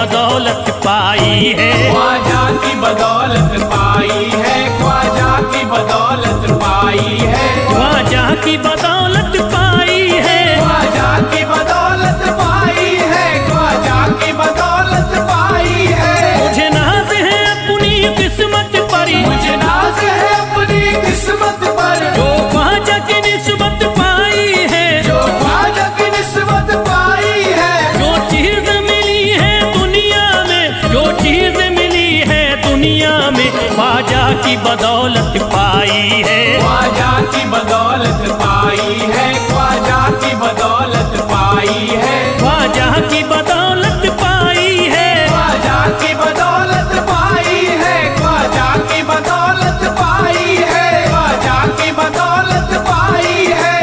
बदौलत पाई है, ख्वाजा की बदौलत पाई है, ख्वाजा की बदौलत पाई है, ख्वाजा की बदौलत पाई है, ख्वाजा की बदौलत पाई है, ख्वाजा की बदौलत पाई है। मुझे नाज है अपनी किस्मत पर, मुझे नाज है अपनी किस्मत पर, जो ख्वाजा की निस्बत पाई है, जो ख्वाजा की निस्बत पाई है। जो चीज मिली है दुनिया में, जो चीज मिली है दुनिया में, ख्वाजा की बदौलत पाई है, ख्वाजा की बदौलत पाई है, ख्वाजा की बदौलत पाई है, ख्वाजा की बदौलत पाई है, ख्वाजा की बदौलत पाई है, ख्वाजा की बदौलत पाई है, ख्वाजा की बदौलत पाई है।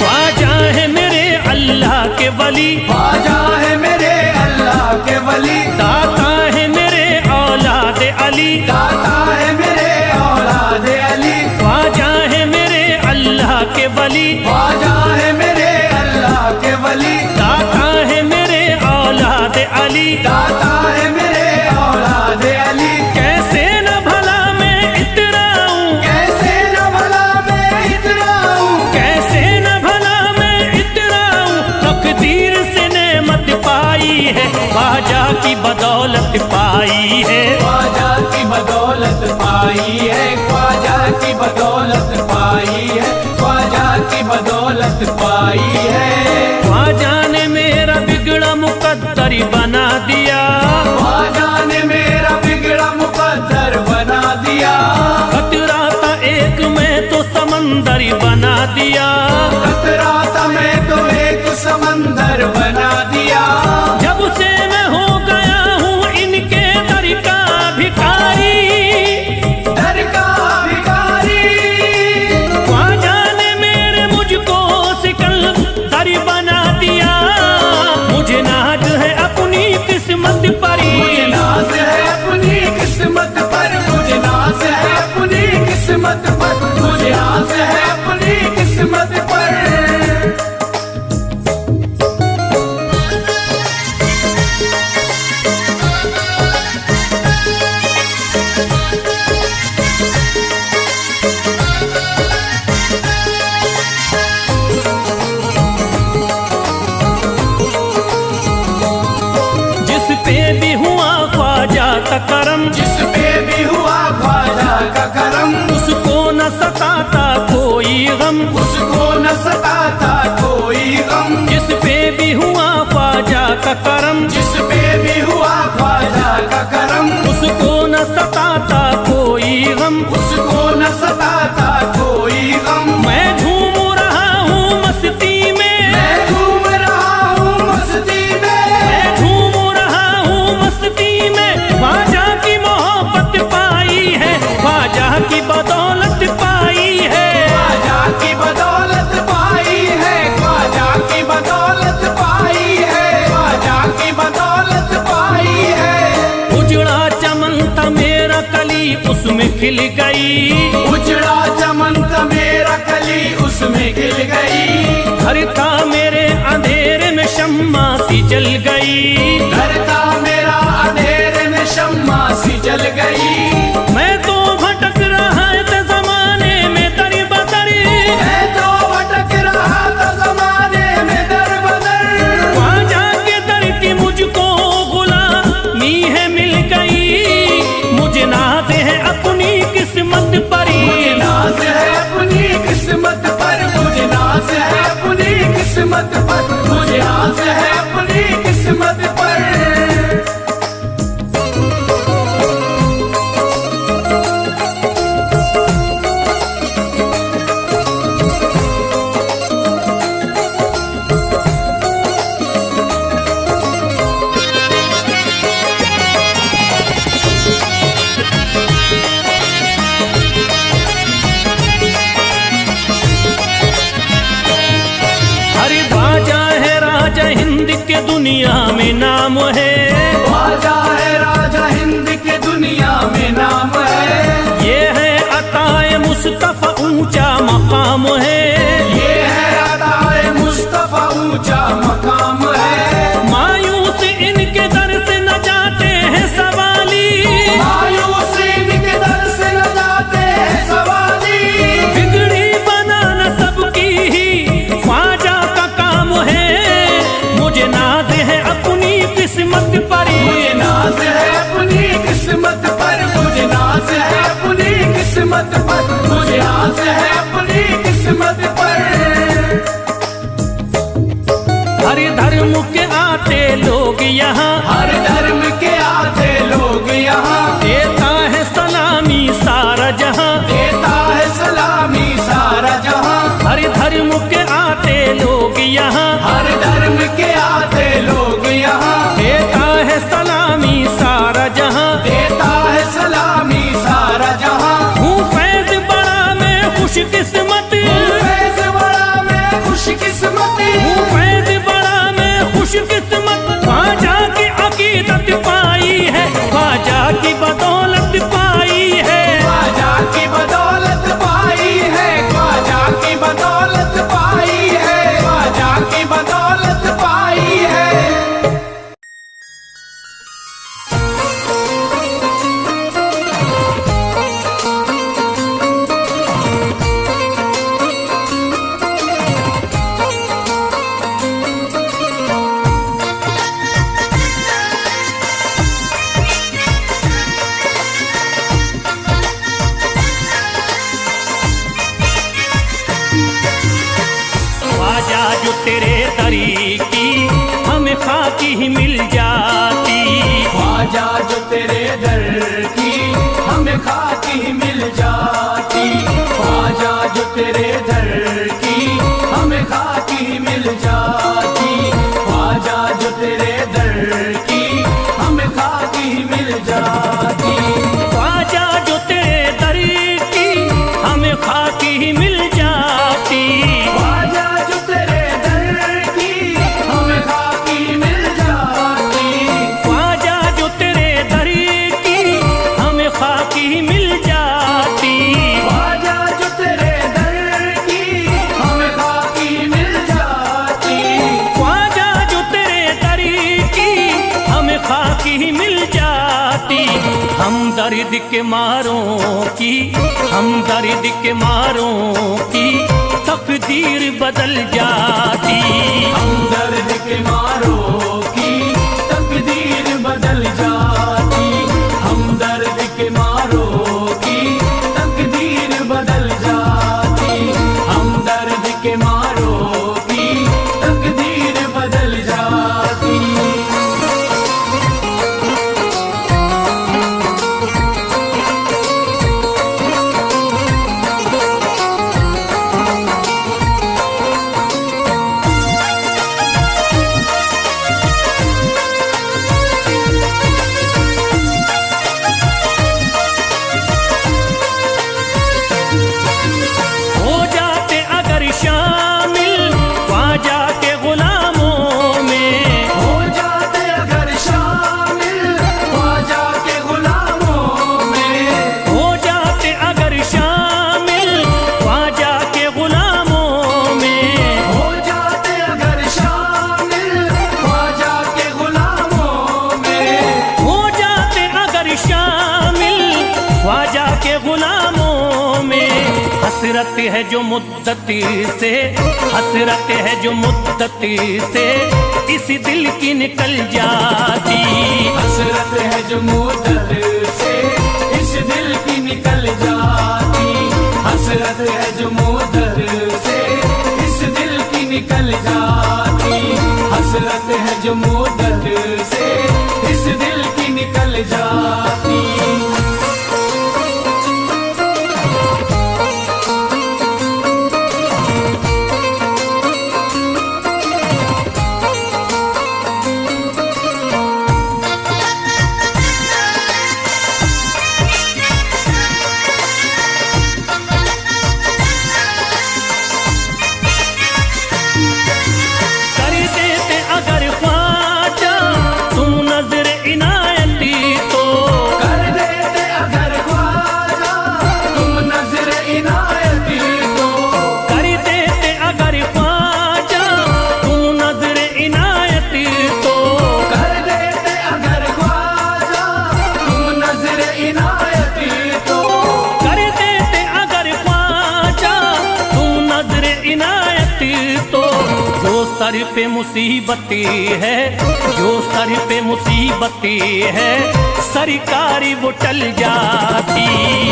ख्वाजा है मेरे अल्लाह के वली, ख्वाजा है मेरे अल्लाह के वली, दाता है मेरे औलाद अली, दाता है मेरे औलाद अली, ख्वाजा है मेरे अल्लाह के वली, ख्वाजा है मेरे अल्लाह के वली, दाता है मेरे औलाद अली। दाता है मेरे औलाद अली। कैसे न भला मैं इतराऊं, कैसे न भला मैं इतराऊं, कैसे न भला मैं इतराऊं, तकदीर से नेमत पाई है, ख्वाजा की बदौलत पाई है, ख्वाजा की बदौलत पाई है, ख्वाजा की बदौलत पाई है, ख्वाजा की बदौलत पाई है। ख्वाजा ने मेरा बिगड़ा मुकद्दर बना दिया, ख्वाजा ने मेरा बिगड़ा मुकद्दर बना दिया, खतरा था एक मैं तो समंदर बना दिया, खतरा था मैं तो एक समंदर बना दिया। जब से मैं हो गया हूँ इनके दर का भिखारी, दर का भिखारी, ख्वाजा ने मेरे मुझको सिकंदर बना दिया, मुझे नाज है अपनी किस्मत पर, मुझे नाज है अपनी किस्मत पर, मुझे नाज है अपनी किस्मत पर, मुझे नाज है अपनी किस्मत पर। जिस पे भी हुआ ख्वाजा का करम, जिस पे भी हुआ ख्वाजा का करम, उसको न सताता कोई गम, उसको न सताता कोई गम। जिस पे भी हुआ ख्वाजा का करम, जिस पे भी हुआ ख्वाजा का करम, उसको न सताता कोई गम, उसको न सताता कोई गम। मैं झूम रहा हूँ मस्ती में, मैं झूम रहा हूँ मस्ती में, मैं झूम रहा हूँ मस्ती में, ख्वाजा की मोहब्बत पाई है, ख्वाजा की बदौलत पाई है, ख्वाजा की बदौलत पाई है, ख्वाजा की बदौलत पाई है, ख्वाजा की बदौलत पाई है। उजड़ा चमन था मेरा कली उसमें खिल गई, उजड़ा चमन था मेरा कली उसमें खिल गई, घर था मेरे अंधेरे में शम्मा सी जल गई, घर था मेरा अंधेरे में शम्मा सी जल गई। मैं तो भटक रहा था जमाने में दर बदर, मैं तो भटक रहा था जमाने में दर बदर, ख्वाजा के दर की मुझको गुलामी है मिल गई, मुझे नाज है अपनी किस्मत पर, मुझे नाज है अपनी किस्मत पर, मुझे नाज है अपनी किस्मत पर, मुझे नाज है अपनी किस्मत पर। दुनिया में नाम है, ख्वाजा है राजा हिंद के दुनिया में नाम है। ये है अताए मुस्तफा ऊंचा मकाम है, ये है अताए मुस्तफा ऊंचा मकाम है। मायूस इनके दर से न जाते हैं सवाली, मायूस इनके दर से न जाते हैं सवाली। बिगड़ी बनाना सबकी ही ख्वाजा का काम है। मुझे नाज है अपनी किस्मत पर, मुझे नाज है अपनी किस्मत पर, मुझे नाज है अपनी किस्मत पर, मुझे नाज है अपनी किस्मत पर। हर धर्म के आते लोग यहाँ, हर धर्म के आते लोग यहाँ, देता है सलामी सारा जहाँ, देता है सलामी सारा जहाँ। हर धर्म के आते लोग यहाँ, हर धर्म के आते लोग यहाँ, देता है सलामी सारा जहाँ, देता है सलामी सारा जहाँ। हूँ फैज बड़ा मैं खुशकिस्मत, फैज़ बड़ा मैं खुशकिस्मत, हूँ फैज बड़ा मैं खुशकिस्मत। ख्वाजा की अकीदत पाई है, ख्वाजा की बदौलत पाई है, ख्वाजा की बदौलत पाई है, ख्वाजा की बदौलत पाई है, ख्वाजा की बदौलत पाई है। ख्वाजा जो तेरे दरी की हमें खाकी ही मिल जाती, ख्वाजा जो तेरे दर की हमें खाकी ही मिल जाती, ख्वाजा जो तेरे दर की हमें खाकी ही मिल जाती, ख्वाजा जो तेरे दर की हमें खाकी ही मिल जाती। ख्वाजा जो तेरे दरी की हमें खाकी ही मिल जाती, ख्वाजा जो तेरे दर की हमें खाकी मिल जाती, ख्वाजा जो तेरे दरी की हमें खाकी ही मिल जाती, ख्वाजा जो तेरे दर की हमें खाकी मिल जाती, ख्वाजा जो तेरे दरी की हमें खाकी ही मिल जाती। हम दर्द के मारों की, हम दर्द के मारों की तकदीर बदल जाती, हम दर्द के मारों की तकदीर बदल जाती, हम दर्द के मारों की तकदीर बदल जाती, हम दर्द के मारों की तकदीर बदल जाती। हो जाते अगर शामिल ख्वाजा के गुलामों में, हो जाते अगर शामिल ख्वाजा के गुलामों में, हो जाते अगर शामिल ख्वाजा के गुलामों में, हो जाते अगर शामिल ख्वाजा के गुलामों में, हो जाते अगर शामिल ख्वाजा के गुलामों में। हसरत है जो मुद्दत से, हसरत है जो मुद्दत से इस दिल की निकल जाती, हसरत है जो मुद्दत से इस दिल की निकल जाती, हसरत है जो मुद्दत से इस दिल की निकल जाती, हसरत है जो मुद्दत से इस दिल की निकल जाती। कर देते अगर ख्वाजा सर पे मुसीबती है, जो सर पे मुसीबती है, सरकारी वो टल जाती।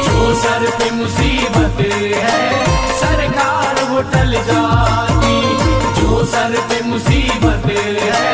जो सर पे मुसीबत है सरकार वो टल जाती। जो सर पे मुसीबत है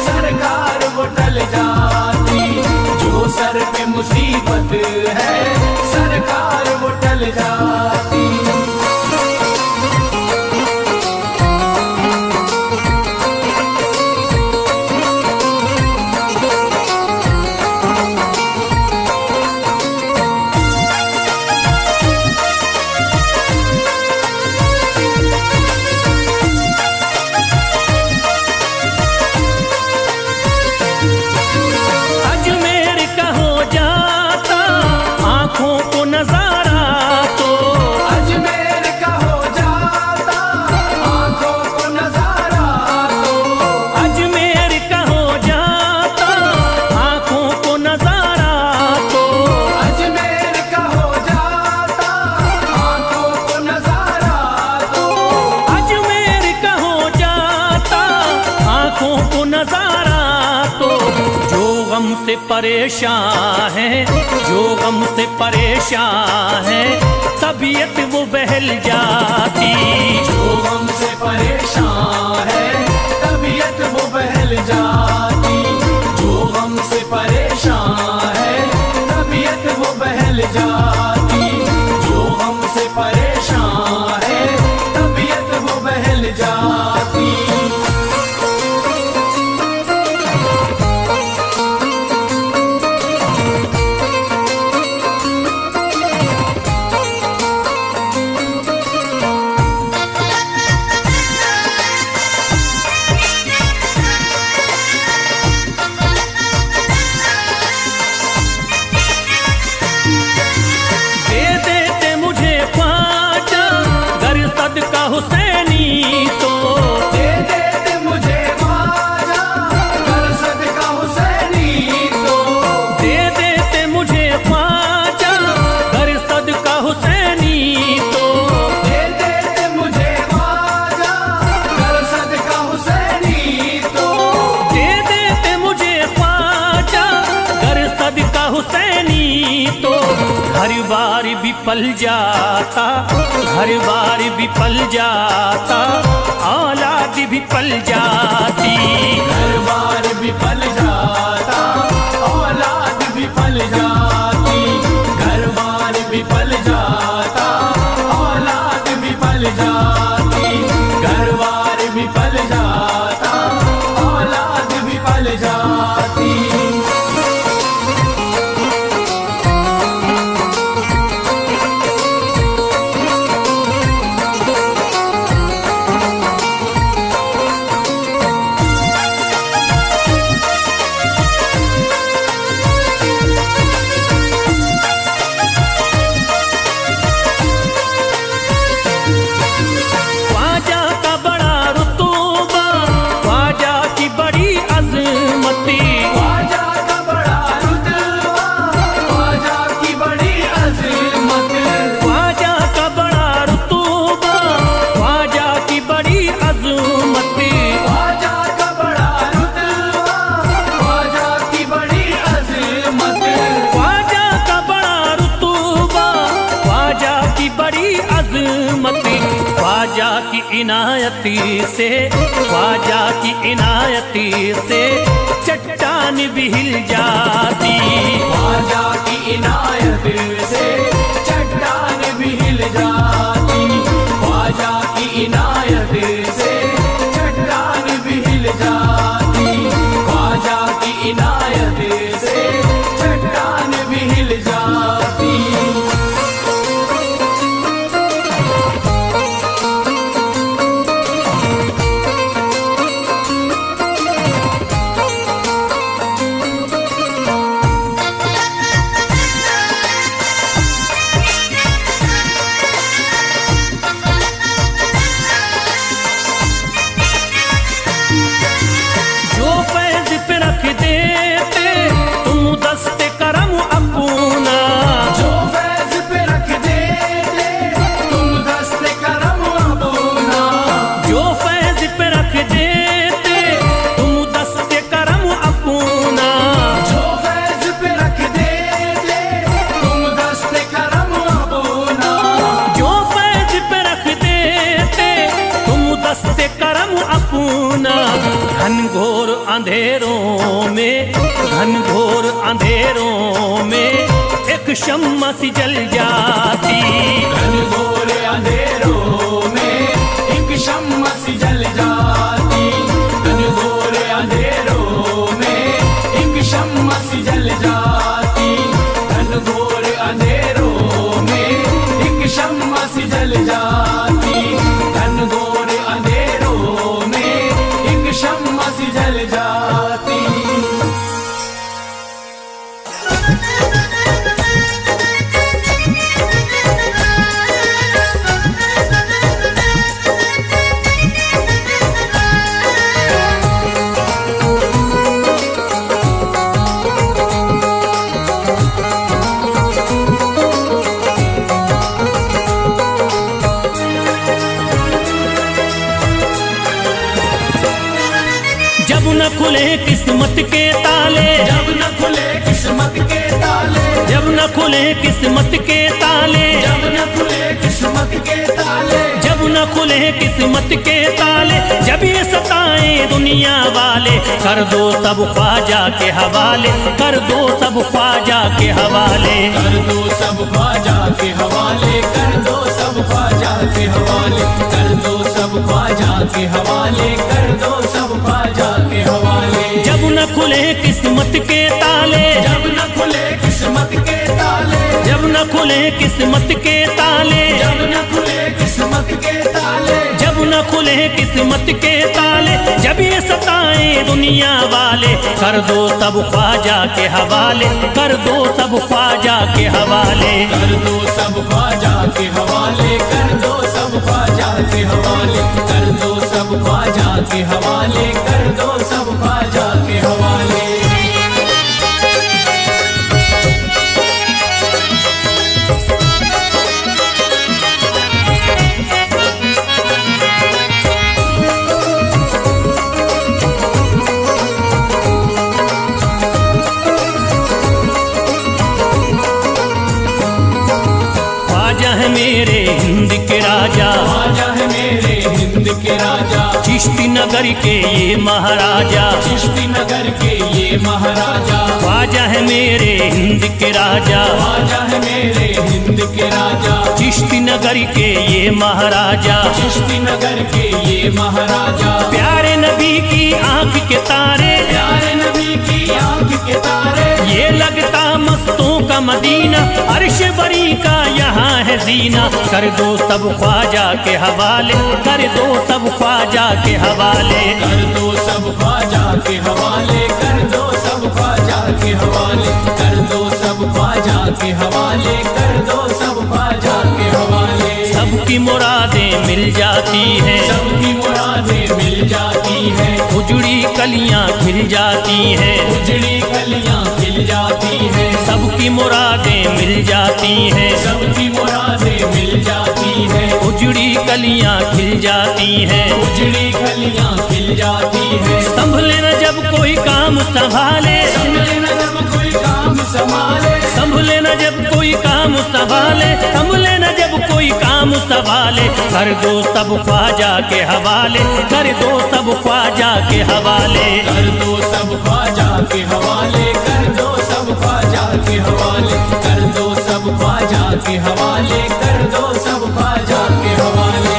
सरकार वो टल जाती। जो सर पे मुसीबत है सरकार वो टल जाती। से परेशान है, जो गम से परेशान है, तबीयत वो बहल जाती। जो गम से परेशान है तबीयत वो बहल जाती। जो गम से परेशान है तबीयत वो बहल जाती। जो गम से परेशान है तबीयत वो बहल जाती। हुसैनी तो दे देते मुझे ख्वाजा कर सदका हुसैनी तो। दे देते मुझे ख्वाजा कर सदका हुसैनी तो। दे देते मुझे ख्वाजा कर सदका हुसैनी तो। दे देते मुझे ख्वाजा कर सदका हुसैनी तो। हर बार भी पल जाता, हर बार भी पल जाता, औलाद भी पल जाती। हर बार भी पल जाता औलाद भी पल जाती। हर बार भी पल जाता औलाद भी पल जाती। हर बार भी पल जाता औलाद भी पल जाती। ख्वाजा की इनायती से, ख्वाजा की इनायती से चट्टान भी हिल जाती। ख्वाजा की इनायत से चट्टान भी हिल जाती। ख्वाजा की इनायत से चट्टान भी हिल जाती। ख्वाजा की इनायत से चट्टान भी हिल जाती। जो फैज पे रख देते तुम दस्ते करम अपना। शम्मा सी जल जाती। घनघोर अंधेरों में एक शम्मा सी जल जाती। घनघोर अंधेरों में एक शम्मा सी जल जाती। घनघोर अंधेरों में एक शम्मा सी जल जाती। घनघोर अंधेरों में एक शम्मा सी जल जाती। जब न खुले किस्मत के ताले, जब न खुले किस्मत के ताले, जब न खुले किस्मत के ताले, जब न खुले किस्मत के ताले, जब न खुले किस्मत के ताले, जब ये सताए दुनिया वाले, कर दो सब ख्वाजा के हवाले, कर दो सब ख्वाजा के हवाले। कर दो सब ख्वाजा के हवाले, कर दो सब ख्वाजा के हवाले, कर दो सब ख्वाजा के हवाले, कर दो सब ख्वाजा के हवाले। जब न खुले किस्मत के ताले, जब न खुले किस्मत के ताले, जब न खुले किस्मत के ताले, जब न खुले किस्मत के ताले, जब न खुले किस्मत के ताले, जब ये सताए दुनिया वाले, कर दो सब ख्वाजा के हवाले, कर दो सब ख्वाजा के हवाले। कर दो सब ख्वाजा के हवाले, कर दो सब ख्वाजा के हवाले, कर दो सब ख्वाजा के हवाले, कर दो सब ख्वाजा के हवाले। ख्वाजा है मेरे हिंद के राजा, ख्वाजा है मेरे हिंद के राजा, चिश्ती नगर के ये महाराजा, चिश्ती नगर के ये महाराजा। ख्वाजा है मेरे हिंद के राजा, ख्वाजा है मेरे हिंद के राजा, चिश्ती नगर के ये महाराजा। चिश्ती नगर के ये महाराजा। प्यारे नबी की आंख के तारे, प्यारे नबी की आंख के तारे, ये लगता मस्तों का मदीना, अर्श बरी का यहाँ है जीना। कर दो सब ख्वाजा के हवाले, कर दो सब ख्वाजा के हवाले। कर दो सब ख्वाजा के हवाले, कर दो सब ख्वाजा के हवाले, कर दो सब ख्वाजा के हवाले, कर दो सब ख्वाजा के हवाले। सबकी मुरादें मिल जाती हैं, सबकी मुरादें मिल जाती हैं, उजड़ी कलियां खिल जाती हैं, उजड़ी कलियां खिल जाती हैं। सबकी मुरादें मिल जाती हैं, सबकी मुरादें मिल जाती हैं, उजड़ी कलियां खिल जाती हैं। उजड़ी कलियां खिल जाती हैं। संभले न जब कोई काम संभाले, संभले न जब कोई काम संभाले, संभले न जब कोई काम संभाले, संभले न जब कोई काम संभाले। कर दो सब ख्वाजा के हवाले, कर दो सब ख्वाजा के हवाले। कर दो सब ख्वाजा के हवाले, कर दो सब ख्वाजा के हवाले, कर दो सब ख्वाजा के हवाले, कर दो सब ख्वाजा के हवाले।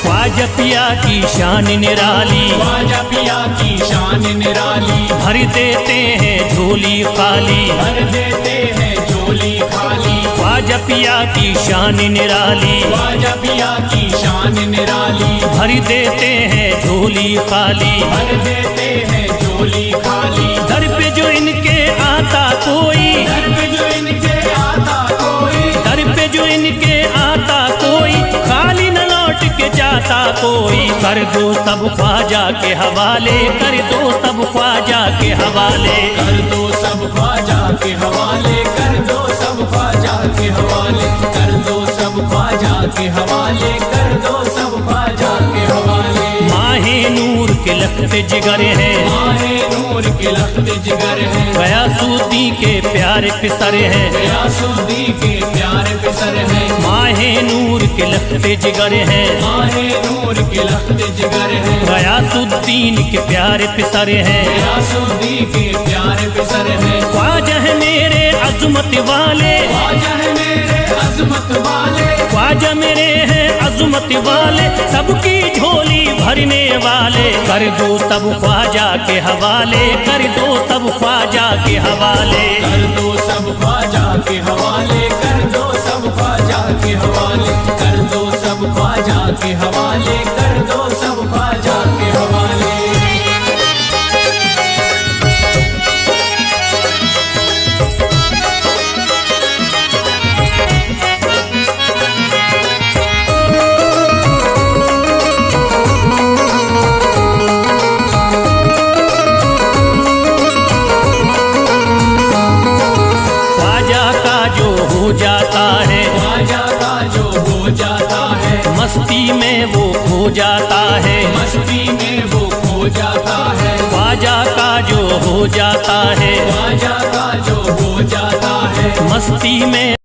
ख्वाजा पिया की शान निराली, ख्वाजा पिया की शान निराली, भर देते हैं झोली खाली, भर देते हैं झोली खाली। ख्वाजा पिया की शान निराली, ख्वाजा पिया की शान निराली, भर देते हैं झोली खाली, भर देते हैं झोली खाली। दर पे जो इनके आता कोई, दर पे जो इनके आता कोई, दर पे जो इनके आता कोई, खाली न लौट के जाता कोई। कर दो सब ख्वाजा के हवाले, कर दो सब ख्वाजा के हवाले। कर दो सब ख्वाजा के हवाले, कर दो सब ख्वाजा के हवाले, कर दो सब ख्वाजा के हवाले, कर दो सब लखते जिगर है, माहे नूर के लखते जिगर है, गयासुद्दीन के प्यारे पिसर है, गयासुद्दीन के प्यारे पिसर है, माहे नूर के लखते जिगर है, माहे नूर के लखते जिगर है, गयासुद्दीन के प्यारे पिसर है, गयासुद्दीन के प्यारे पिसर है। ख्वाजा है मेरे अज़मत वाले, ख्वाजा है मेरे अज़मत वाले, ख्वाजा मेरे हैं अज़मत वाले, सबकी झोली भरने वाले, कर दो सब ख्वाजा के हवाले, कर दो सब ख्वाजा के हवाले, कर दो सब ख्वाजा के हवाले, कर दो सब ख्वाजा के हवाले, कर दो सब ख्वाजा के हवाले, कर दो सब ख्वाजा के हवाले। जाता है ख्वाजा का जो हो जाता है, मस्ती में वो खो जाता है, मस्ती में वो खो जाता है, ख्वाजा का जो हो जाता है, ख्वाजा का जो हो जाता है, मस्ती में